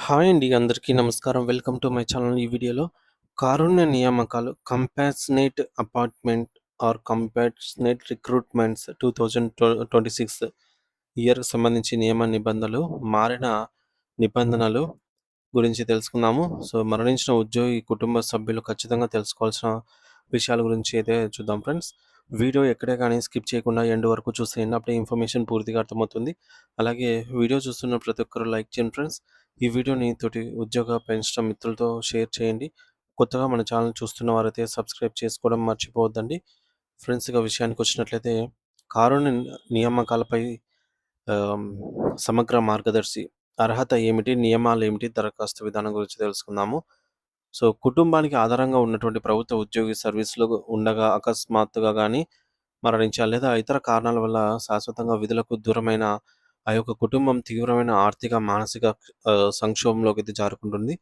Hi అండి. అందరికీ నమస్కారం. Welcome to my channel. ఈ వీడియోలో కారుణ్య నియామకాలు compassionate apartment or compassionate recruitments 2026 ఇయర్‌కి సంబంధించి నియమ నిబంధనలు, మారిన నిబంధనలు గురించి తెలుసుకుందాము. మరణించిన ఉద్యోగి కుటుంబ సభ్యులు ఖచ్చితంగా తెలుసుకోవాల్సిన విషయాల గురించి అయితే చూద్దాం ఫ్రెండ్స్. వీడియో ఎక్కడే కానీ స్కిప్ చేయకుండా ఎండ్ వరకు చూసేయండి. అప్పుడే ఇన్ఫర్మేషన్ పూర్తిగా అర్థమవుతుంది. అలాగే వీడియో చూస్తున్న ప్రతి ఒక్కరు లైక్ చేయండి ఫ్రెండ్స్. ఈ వీడియోని తోటి ఉద్యోగ పెన్షన్ మిత్రులతో షేర్ చేయండి. కొత్తగా మన ఛానల్ చూస్తున్న వారైతే సబ్స్క్రైబ్ చేసుకోవడం మర్చిపోవద్దండి. ఫ్రెండ్స్, ఇక విషయానికి వచ్చినట్లయితే కారుణ్య నియామకాలపై ఆహ్, సమగ్ర మార్గదర్శి. అర్హత ఏమిటి? నియమాలేమిటి? దరఖాస్తు విధానం గురించి తెలుసుకుందాము. కుటుంబానికి ఆధారంగా ఉన్నటువంటి ప్రభుత్వ ఉద్యోగి సర్వీస్‌లో ఉండగా అకస్మాత్తుగా గాని మరణించాలి, లేదా ఇతర కారణాల వల్ల శాశ్వతంగా విధులకు దూరమైన ఆ యొక్క కుటుంబం తీవ్రమైన ఆర్థిక, మానసిక సంక్షోభంలోకైతే జారుకుంటుంది.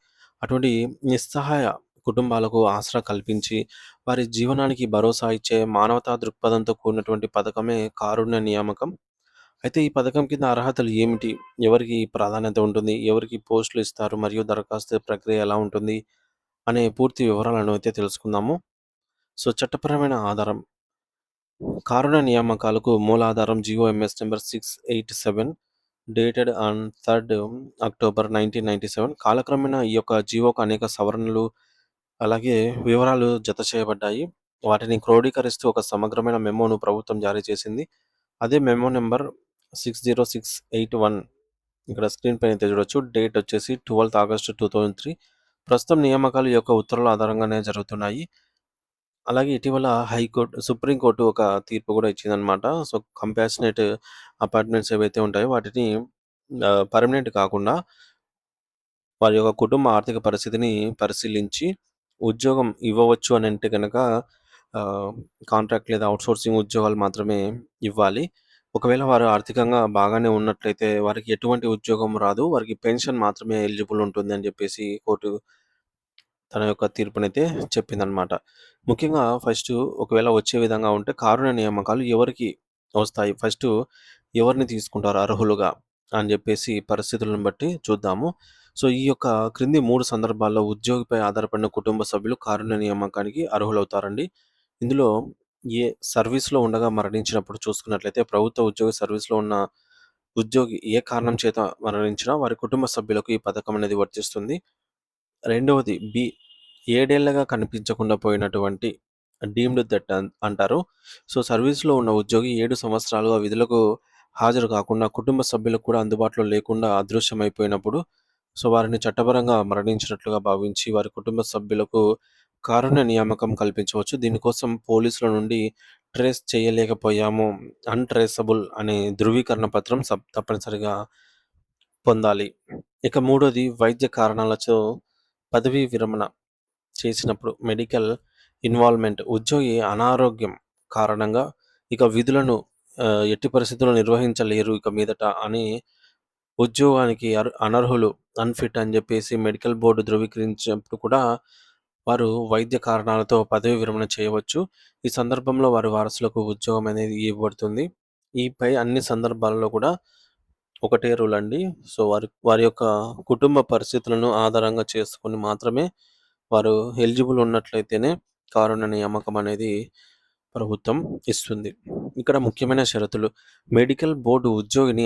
అటువంటి నిస్సహాయ కుటుంబాలకు ఆసరా కల్పించి, వారి జీవనానికి భరోసా ఇచ్చే మానవతా దృక్పథంతో కూడినటువంటి పథకమే కారుణ్య నియామకం. అయితే ఈ పథకం కింద అర్హతలు ఏమిటి? ఎవరికి ప్రాధాన్యత ఉంటుంది? ఎవరికి పోస్టులు ఇస్తారు? మరియు దరఖాస్తు ప్రక్రియ ఎలా ఉంటుంది? అనే పూర్తి వివరాలను అయితే తెలుసుకుందాము. చట్టపరమైన ఆధారం. కారుణ నియామకాలకు మూలాధారం GOMs number 687 dated on 3 October 1997. కాలక్రమేణా ఈ యొక్క జీవోకు అనేక సవరణలు, అలాగే వివరాలు జత చేయబడ్డాయి. వాటిని క్రోడీకరిస్తూ ఒక సమగ్రమైన మెమోను ప్రభుత్వం జారీ చేసింది. అదే మెమో నంబర్ 60681. ఇక్కడ స్క్రీన్ పైన అయితే చూడొచ్చు. డేట్ వచ్చేసి 12th ఆగస్ట్ 2003. ప్రస్తుతం నియామకాలు ఈ యొక్క ఉత్తర్వుల ఆధారంగానే జరుగుతున్నాయి. అలాగే ఇటీవల సుప్రీంకోర్టు ఒక తీర్పు కూడా ఇచ్చిందనమాట. కంపాషనేట్ అపార్ట్మెంట్స్ ఏవైతే ఉంటాయో వాటిని పర్మనెంట్ కాకుండా వారి యొక్క కుటుంబ ఆర్థిక పరిస్థితిని పరిశీలించి ఉద్యోగం ఇవ్వవచ్చు అని అంటే గనక ఆహ్, కాంట్రాక్ట్ లేదా ఔట్‌సోర్సింగ్ ఉద్యోగాలు మాత్రమే ఇవ్వాలి. ఒకవేళ వారు ఆర్థికంగా బాగానే ఉన్నట్లయితే వారికి ఎటువంటి ఉద్యోగం రాదు. వారికి పెన్షన్ మాత్రమే ఎలిజిబుల్ ఉంటుంది అని చెప్పేసి కోర్టు తన యొక్క తీర్పునైతే చెప్పిందనమాట. ముఖ్యంగా ఒకవేళ వచ్చే విధంగా ఉంటే కారుణ్య నియామకాలు ఎవరికి వస్తాయి? ఎవరిని తీసుకుంటారు అర్హులుగా అని జెప్పేసి పరిస్థితులను బట్టి చూద్దాము. ఈ యొక్క క్రింది 3 సందర్భాల్లో ఉద్యోగిపై ఆధారపడిన కుటుంబ సభ్యులు కారుణ్య నియామకానికి అర్హులవుతారండి. ఇందులో సర్వీస్‌లో ఉండగా మరణించినప్పుడు చూసుకున్నట్లయితే ప్రభుత్వ ఉద్యోగి సర్వీస్‌లో ఉన్న ఉద్యోగి ఏ కారణం చేత మరణించినా వారి కుటుంబ సభ్యులకు ఈ పథకం అనేది వర్తిస్తుంది. రెండవది బి. 7 ఏళ్లుగా కనిపించకుండా పోయినటువంటి డీమ్డ్ డెత్ అంటారు. సర్వీస్‌లో ఉన్న ఉద్యోగి 7 సంవత్సరాలుగా విధులకు హాజరు కాకుండా, కుటుంబ సభ్యులకు కూడా అందుబాటులో లేకుండా అదృశ్యమైపోయినప్పుడు, వారిని చట్టపరంగా మరణించినట్లుగా భావించి, వారి కుటుంబ సభ్యులకు కారుణ్య నియామకం కల్పించవచ్చు. దీనికోసం పోలీసుల నుండి ట్రేస్ చేయలేకపోయాము, అన్‌ట్రేసబుల్ అనే ధృవీకరణ పత్రం తప్పనిసరిగా పొందాలి. ఇక మూడోది వైద్య కారణాలతో పదవీ విరమణ చేసినప్పుడు మెడికల్ ఇన్వాల్వ్‌మెంట్. ఉద్యోగి అనారోగ్యం కారణంగా ఇక విధులను ఎట్టి పరిస్థితుల్లో నిర్వహించలేరు ఇక మీదట అని ఉద్యోగానికి అనర్హులు, అన్‌ఫిట్ అని జెప్పేసి మెడికల్ బోర్డ్ ధృవీకరించినప్పుడు కూడా వారు వైద్య కారణాలతో పదవీ విరమణ చేయవచ్చు. ఈ సందర్భంలో వారి వారసులకు ఉద్యోగం అనేది ఇవ్వబడుతుంది. ఈ పై అన్ని సందర్భాల్లో కూడా ఒకటే రూల్ అండి. వారి వారి యొక్క కుటుంబ పరిస్థితులను ఆధారంగా చేసుకొని మాత్రమే వారు ఎలిజిబుల్ ఉన్నట్లయితేనే కారుణ్య నియామకం అనేది ప్రభుత్వం ఇస్తుంది. ఇక్కడ ముఖ్యమైన షరతులు. మెడికల్ బోర్డు ఉద్యోగిని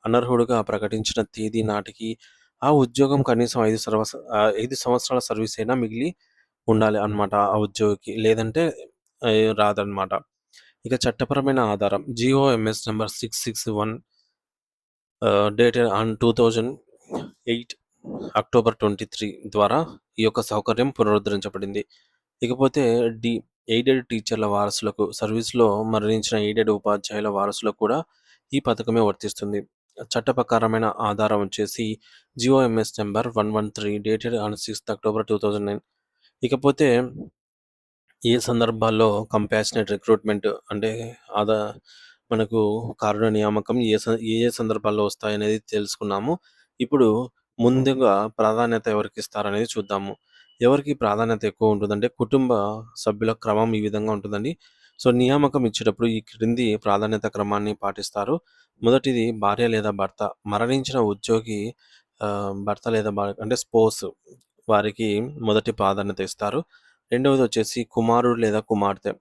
అనర్హుడుగా ప్రకటించిన తేదీ నాటికి ఆ ఉద్యోగం కనీసం 5 సంవత్సరాల సర్వీస్ అయినా మిగిలి ఉండాలి అన్నమాట ఆ ఉద్యోగికి. లేదంటే రాదన్నమాట. ఇక చట్టపరమైన ఆధారం GOMs number 661 dated on 2008 October 23 ద్వారా ఈ యొక్క సౌకర్యం పునరుద్ధరించబడింది. ఇకపోతే డి. ఎయిడెడ్ టీచర్ల వారసులకు, సర్వీస్‌లో మరణించిన ఎయిడెడ్ ఉపాధ్యాయుల వారసులకు కూడా ఈ పథకమే వర్తిస్తుంది. చట్టప్రకారమైన ఆధారం వచ్చేసి GOMs number 113 dated on 6th October 2009. ఇకపోతే ఏ సందర్భాల్లో కంపాషనేట్ రిక్రూట్మెంట్ అంటే అదా మనకు కారుణ నియామకం ఏ ఏ సందర్భాల్లో వస్తాయనేది తెలుసుకున్నాము. ఇప్పుడు ముందుగా ప్రాధాన్యత ఎవరికిస్తారనేది చూద్దాము. ఎవరికి ప్రాధాన్యత ఎక్కువ ఉంటుందంటే కుటుంబ సభ్యుల క్రమం ఈ విధంగా ఉంటుందండి. నియామకం ఇచ్చేటప్పుడు ఈ క్రింది ప్రాధాన్యత క్రమాన్ని పాటిస్తారు. మొదటిది భార్య లేదా భర్త. మరణించిన ఉద్యోగి భర్త లేదా అంటే స్పౌస్ వారికి మొదటి ప్రాధాన్యత ఇస్తారు. రెండవదొచ్చేసి కుమారుడు లేదా కుమార్తె.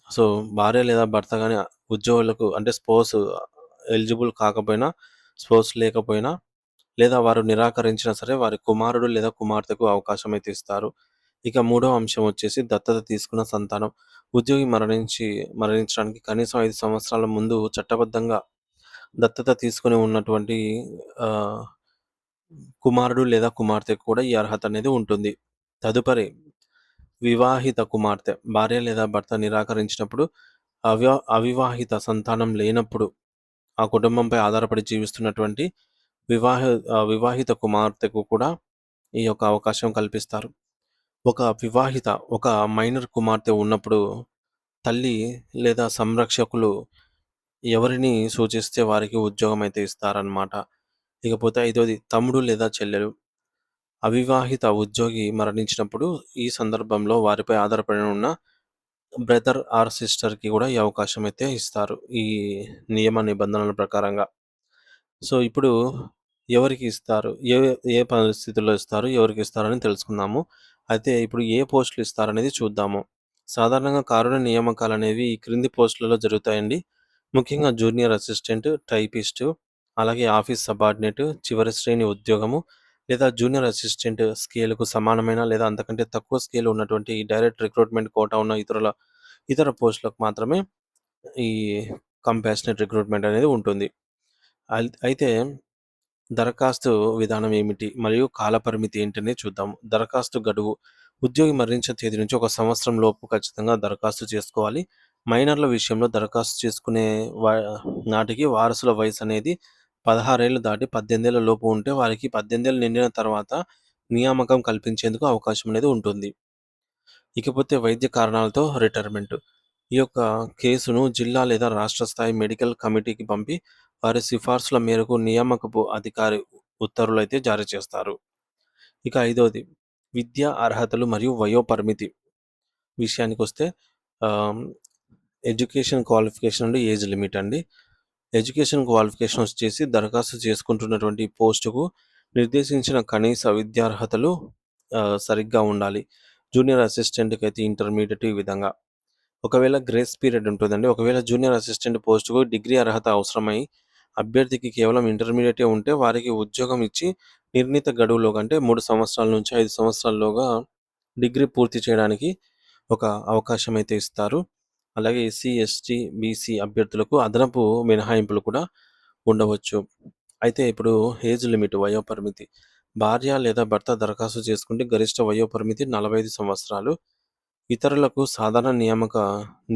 సో, భార్య లేదా భర్త గాని ఉద్యోగులకు అంటే స్పౌస్ ఎలిజిబుల్ కాకపోయినా, స్పౌస్ లేకపోయినా లేదా వారు నిరాకరించినా సరే వారి కుమారుడు లేదా కుమార్తెకు అవకాశం అయితే ఇస్తారు. ఇక మూడవ అంశం వచ్చేసి దత్తత తీసుకున్న సంతానం. ఉద్యోగి మరణించడానికి కనీసం 5 సంవత్సరాల ముందు చట్టబద్ధంగా దత్తత తీసుకొని ఉన్నటువంటి ఆహ్, కుమారుడు లేదా కుమార్తెకు కూడా ఈ అర్హత అనేది ఉంటుంది. తదుపరి వివాహిత కుమార్తె. భార్య లేదా భర్త నిరాకరించినప్పుడు అవివాహిత సంతానం లేనప్పుడు ఆ కుటుంబంపై ఆధారపడి జీవిస్తున్నటువంటి వివాహిత కుమార్తెకు కూడా ఈ యొక్క అవకాశం కల్పిస్తారు. ఒక మైనర్ కుమార్తె ఉన్నప్పుడు తల్లి లేదా సంరక్షకులు ఎవరిని సూచిస్తే వారికి ఉద్యోగం అయితే ఇస్తారనమాట. ఇకపోతే ఐదోది తమ్ముడు లేదా చెల్లెలు. అవివాహిత ఉద్యోగి మరణించినప్పుడు ఈ సందర్భంలో వారిపై ఆధారపడి ఉన్న బ్రదర్ ఆర్ సిస్టర్‌కి కూడా ఈ అవకాశం అయితే ఇస్తారు. ఈ నియమ నిబంధనల ప్రకారంగా. సో, ఇప్పుడు ఎవరికి ఇస్తారు? ఏ పరిస్థితుల్లో ఇస్తారు? ఎవరికి ఇస్తారని తెలుసుకుందాము. అయితే ఇప్పుడు ఏ పోస్టులు ఇస్తారనేది చూద్దాము. సాధారణంగా కారుణ్య నియామకాలనేవి ఈ క్రింది పోస్టులలో జరుగుతాయండి. ముఖ్యంగా జూనియర్ అసిస్టెంట్, టైపిస్టు, అలాగే ఆఫీస్ సబార్డినేట్, చివరి శ్రేణి ఉద్యోగము లేదా జూనియర్ అసిస్టెంట్ స్కేలుకు సమానమైన లేదా అంతకంటే తక్కువ స్కేల్ ఉన్నటువంటి డైరెక్ట్ రిక్రూట్‌మెంట్ కోటా ఉన్న ఇతర పోస్టులకు మాత్రమే ఈ కంపాషనేట్ రిక్రూట్‌మెంట్ అనేది ఉంటుంది. అయితే దరఖాస్తు విధానం ఏమిటి? మరియు కాలపరిమితి ఏంటనేది చూద్దాం. దరఖాస్తు గడువు. ఉద్యోగి మరణించిన తేదీ నుంచి 1 సంవత్సరం లోపు ఖచ్చితంగా దరఖాస్తు చేసుకోవాలి. మైనర్‌ల విషయంలో దరఖాస్తు చేసుకునే నాటికి వారసుల వయసనేది 16 ఏళ్లు దాటి 18 ఏళ్ల లోపు ఉంటే వారికి 18 ఏళ్లు నిండిన తర్వాత నియామకం కల్పించేందుకు అవకాశం అనేది ఉంటుంది. ఇకపోతే వైద్య కారణాలతో రిటైర్మెంట్. ఈ యొక్క కేసును జిల్లా లేదా రాష్ట్ర స్థాయి మెడికల్ కమిటీకి పంపి వారి సిఫార్సుల మేరకు నియామకపు అధికారి ఉత్తర్వులైతే జారీ చేస్తారు. ఇక ఐదోది విద్యా అర్హతలు మరియు వయోపరిమితి విషయానికొస్తే ఆహ్, ఎడ్యుకేషన్ క్వాలిఫికేషన్ నుండి ఏజ్ లిమిట్ అండి. ఎడ్యుకేషన్ క్వాలిఫికేషన్ వచ్చేసి దరఖాస్తు చేసుకుంటున్నటువంటి పోస్టుకు నిర్దేశించిన కనీస విద్యార్హతలు సరిగ్గా ఉండాలి. జూనియర్ అసిస్టెంట్‌కైతే ఇంటర్మీడియేట్ ఈ విధంగా. ఒకవేళ గ్రేస్ పీరియడ్ ఉంటుందండి. ఒకవేళ జూనియర్ అసిస్టెంట్ పోస్టుకు డిగ్రీ అర్హత అవసరమై, అభ్యర్థికి కేవలం ఇంటర్మీడియేటే ఉంటే వారికి ఉద్యోగం ఇచ్చి నిర్ణీత గడువులోగా అంటే 3 సంవత్సరాల నుంచి 5 సంవత్సరాల్లోగా డిగ్రీ పూర్తి చేయడానికి ఒక అవకాశం అయితే ఇస్తారు. అలాగే ఎస్సీ, ఎస్టీ, బీసీ అభ్యర్థులకు అదనపు మినహాయింపులు కూడా ఉండవచ్చు. అయితే ఇప్పుడు ఏజ్ లిమిట్ వయోపరిమితి. భార్య లేదా భర్త దరఖాస్తు చేసుకుంటే గరిష్ట వయోపరిమితి 45 సంవత్సరాలు. ఇతరులకు సాధారణ నియామక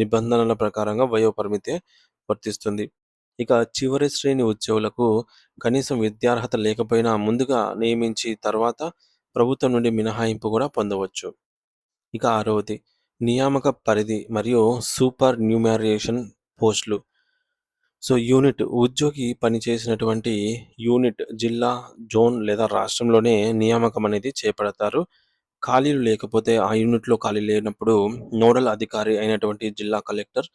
నిబంధనల ప్రకారంగా వయోపరిమితే వర్తిస్తుంది. ఇక చివరి శ్రేణి ఉద్యోగులకు కనీసం విద్యార్హత లేకపోయినా ముందుగా నియమించి తర్వాత ప్రభుత్వం నుండి మినహాయింపు కూడా పొందవచ్చు. ఇక ఆరవది నియామక పరిధి మరియు సూపర్ న్యూమరేషన్ పోస్టులు. సో, ఉద్యోగి పనిచేసినటువంటి యూనిట్, జిల్లా, జోన్ లేదా రాష్ట్రంలోనే నియామకం అనేది చేపడతారు. ఖాళీలు లేకపోతే ఆ యూనిట్‌లో ఖాళీ లేనప్పుడు నోడల్ అధికారి అయినటువంటి జిల్లా కలెక్టర్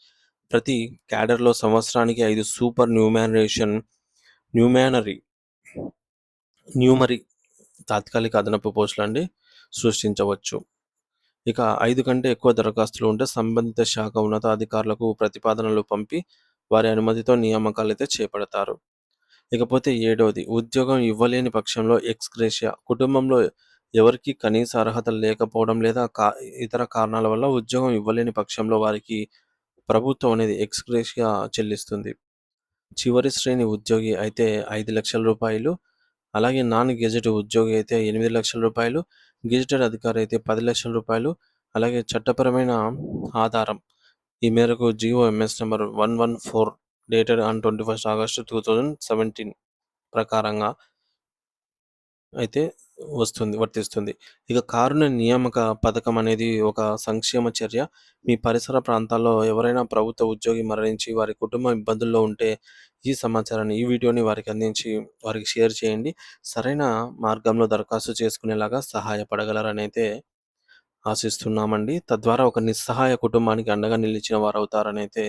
ప్రతి క్యాడర్‌లో సంవత్సరానికి 5 సూపర్ న్యూమానరీ న్యూమరీ తాత్కాలిక అదనపు పోస్టులండి సృష్టించవచ్చు. ఇక 5 కంటే ఎక్కువ దరఖాస్తులు ఉంటే సంబంధిత శాఖ ఉన్నతాధికారులకు ప్రతిపాదనలు పంపి వారి అనుమతితో నియామకాలైతే చేపడతారు. ఇకపోతే ఏడోది ఉద్యోగం ఇవ్వలేని పక్షంలో ఎక్స్ గ్రేషియా. కుటుంబంలో ఎవరికీ కనీస అర్హత లేకపోవడం లేదా ఇతర కారణాల వల్ల ఉద్యోగం ఇవ్వలేని పక్షంలో వారికి ప్రభుత్వం అనేది ఎక్స్ గ్రేషియా చెల్లిస్తుంది. చివరి శ్రేణి ఉద్యోగి అయితే రూ. 5,00,000, అలాగే నాన్ గెజెట్ ఉద్యోగి అయితే రూ. 8,00,000, గెజిటెడ్ అధికారి అయితే రూ. 10,00,000, అలాగే చట్టపరమైన ఆధారం ఈ మేరకు GO MS number 114 dated on 21st August 2017 ప్రకారంగా అయితే వర్తిస్తుంది. ఇక కారుణ్య నియామక పథకం అనేది ఒక సంక్షేమ చర్య. మీ పరిసర ప్రాంతాల్లో ఎవరైనా ప్రభుత్వ ఉద్యోగి మరణించి వారి కుటుంబం ఇబ్బందుల్లో ఉంటే ఈ వీడియోని వారికి అందించి వారికి షేర్ చేయండి. సరైన మార్గంలో దరఖాస్తు చేసుకునేలాగా సహాయపడగలరనైతే ఆశిస్తున్నామండి. తద్వారా ఒక నిస్సహాయ కుటుంబానికి అండగా నిలిచిన వారవుతారనైతే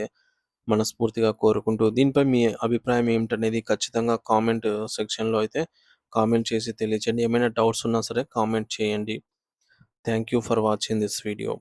మనస్ఫూర్తిగా కోరుకుంటూ దీనిపై మీ అభిప్రాయం ఏమిటనేది ఖచ్చితంగా కామెంట్ సెక్షన్‌లో అయితే కామెంట్ చేసి తెలియజేయండి. ఏమైనా డౌట్స్ ఉన్నా సరే కామెంట్ చేయండి. Thank you for watching this video.